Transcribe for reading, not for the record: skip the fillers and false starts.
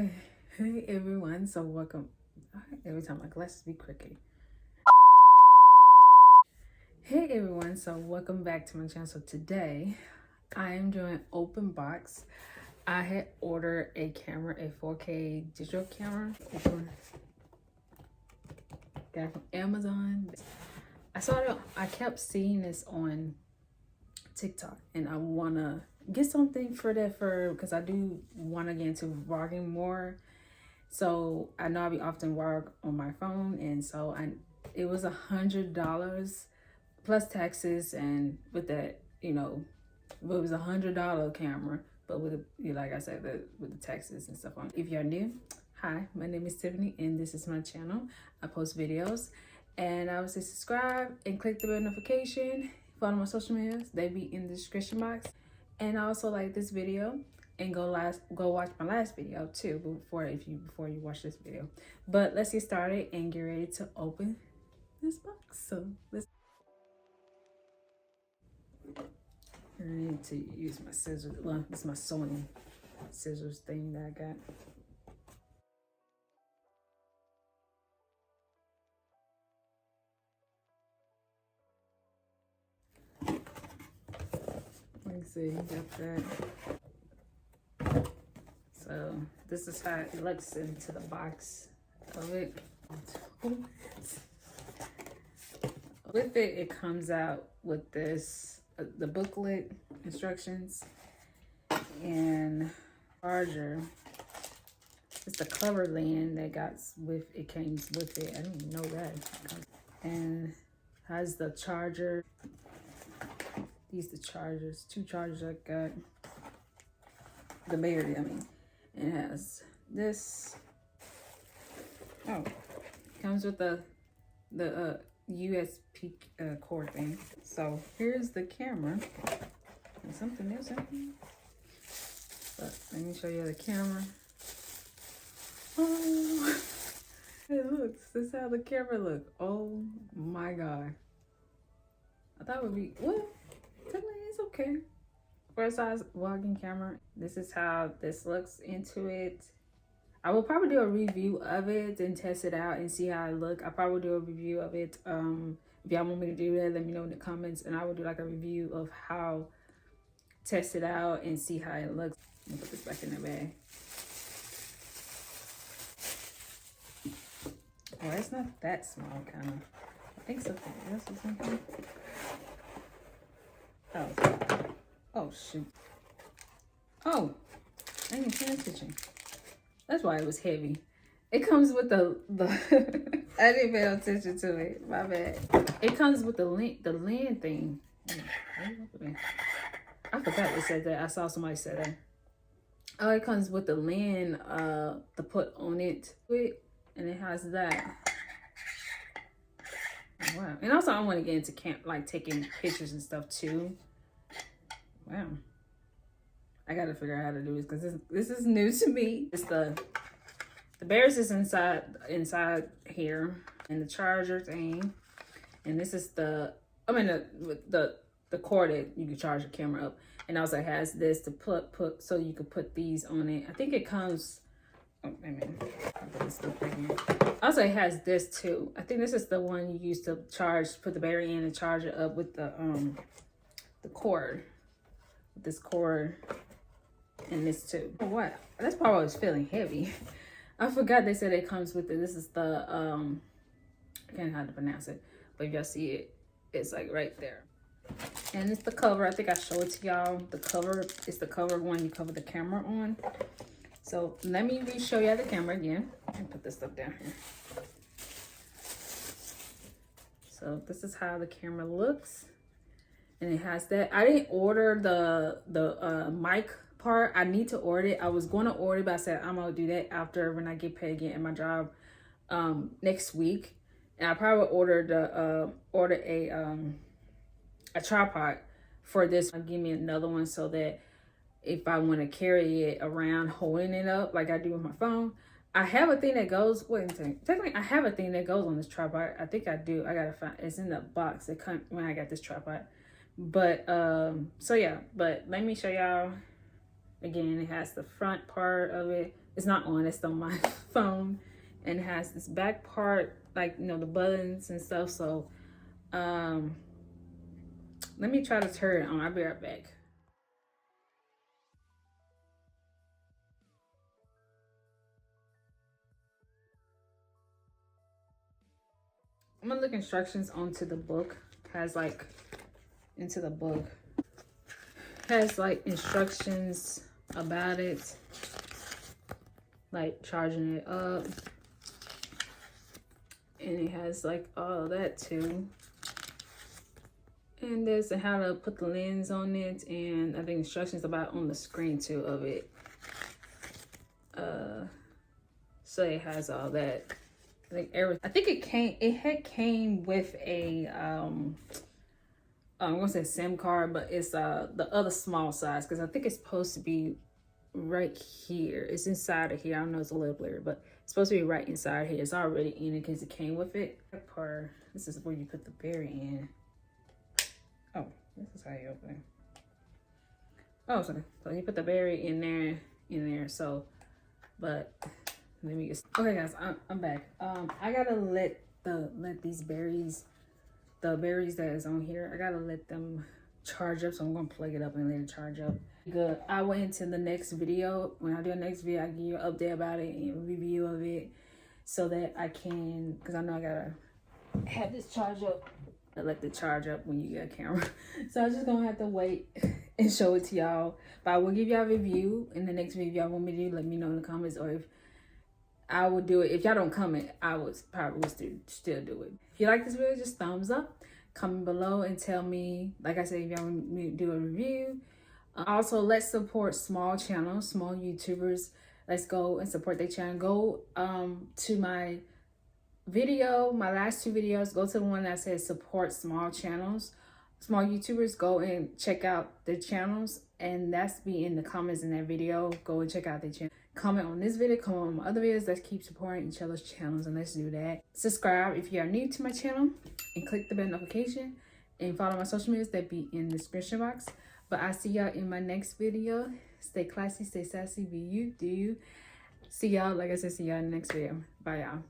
Hey everyone, so welcome. Every time my glasses be crooked. Hey everyone, so welcome back to my channel. So today I am doing open box. I had ordered a camera, a 4K digital camera. Got it from Amazon. I kept seeing this on TikTok and I wanna get something for that because I do want to get into vlogging more. So I know I be often vlog on my phone, and so it was $100 plus taxes, and with that, it was $100 camera, but with like I said, with the taxes and stuff on it. If you're new, hi, my name is Tiffany and this is my channel. I post videos, and I would say subscribe and click the bell notification. Follow my social medias, they be in the description box. And also like this video and go watch my last video too before you watch this video. But let's get started and get ready to open this box. So I need to use my scissors. Well, this is my sewing scissors thing that I got. Let's see, got that. So this is how it looks into the box of it. With it, it comes out with this, the booklet instructions and charger. It's the cover lens that it came with it. I didn't even know that. And has the charger. These the chargers, 2 chargers I got. The battery, I mean. It has this. Oh, comes with the USB cord thing. So here's the camera. And something else happening. But let me show you the camera. Oh, it looks. This is how the camera looks. Oh my god. I thought it would be what? It's okay. For a size vlogging camera, this is how this looks into it. I will probably do a review of it and test it out and see how it look. I probably do a review of it. If y'all want me to do that, let me know in the comments, and I will do like a review of how test it out and see how it looks. Let me put this back in the bag. Oh, it's not that small, kind of. I think something else or something. Oh shoot. Oh, I didn't pay attention. That's why it was heavy. It comes with the I didn't pay attention to it. My bad. It comes with the lens thing. I forgot they said that. I saw somebody say that. Oh, it comes with the lens to put on it. And it has that. Wow. And also I want to get into taking pictures and stuff too. Wow. I gotta figure out how to do this because this is new to me. It's the bears is inside here, and the charger thing, and this is the cord that you can charge your camera up, and also it has this to put so you could put these on it. I think it comes. Oh, I mean, I'll put this stuff back in. Also, it has this too. I think this is the one you use to put the battery in and charge it up with the cord. This cord and this too. Oh, wow, that's probably why I was feeling heavy. I forgot they said it comes with it. This is the I can't know how to pronounce it, but if y'all see it, it's like right there. And it's the cover. I think I showed it to y'all. The cover is the cover one you cover the camera on. So let me show y'all the camera again and put this stuff down here. So this is how the camera looks. And it has that. I didn't order the mic part. I need to order it. I was going to order it, but I said I'm gonna do that after when I get paid again at my job next week. And I probably order a tripod for this. Give me another one so that if I want to carry it around holding it up like I do with my phone. I have a thing that goes, technically I have a thing that goes on this tripod. I think I do. I gotta find, it's in the box that come when I got this tripod. But so yeah, but let me show y'all again. It has the front part of it. It's not on, it's on my phone, and it has this back part, like, you know, the buttons and stuff. So let me try to turn it on. I'll be right back. I'm gonna look instructions onto the book. Has like into the book has like instructions about it, like charging it up, and it has like all that too. And there's how to put the lens on it, and I think instructions about on the screen too of it. So it has all that. I think it had came with a I'm gonna say SIM card, but it's the other small size, because I think it's supposed to be right here. It's inside of here. I don't know, it's a little blurry, but it's supposed to be right inside here. It's already in it because it came with it. This is where you put the berry in. Oh, this is how you open it. Oh, so you put the berry in there. So, but let me get. Okay, guys, I'm back. I gotta let these berries, the berries that is on here, I gotta let them charge up. So I'm gonna plug it up and let it charge up. Good. I went into the next video. When I do the next video, I give you an update about it and a review of it, so that I can, because I know I gotta have this charge up. I let the charge up when you get a camera. So I'm just gonna have to wait and show it to y'all. But I will give y'all a review in the next video. Y'all want me to do, let me know in the comments, or if I will do it. If y'all don't comment, I would probably still do it. If you like this video, just thumbs up. Comment below and tell me, like I said, if y'all want me to do a review. Also, let's support small channels, small YouTubers. Let's go and support their channel. Go to my video, my last two videos. Go to the one that says support small channels, small YouTubers. Go and check out their channels, and that's be in the comments in that video. Go and check out their channel. Comment on this video, comment on my other videos. Let's keep supporting each other's channels, and let's do that. Subscribe if you are new to my channel, and click the bell notification, and follow my social medias that be in the description box. But I see y'all in my next video. Stay classy, stay sassy, be you, do you. See y'all, like I said, see y'all in the next video. Bye, y'all.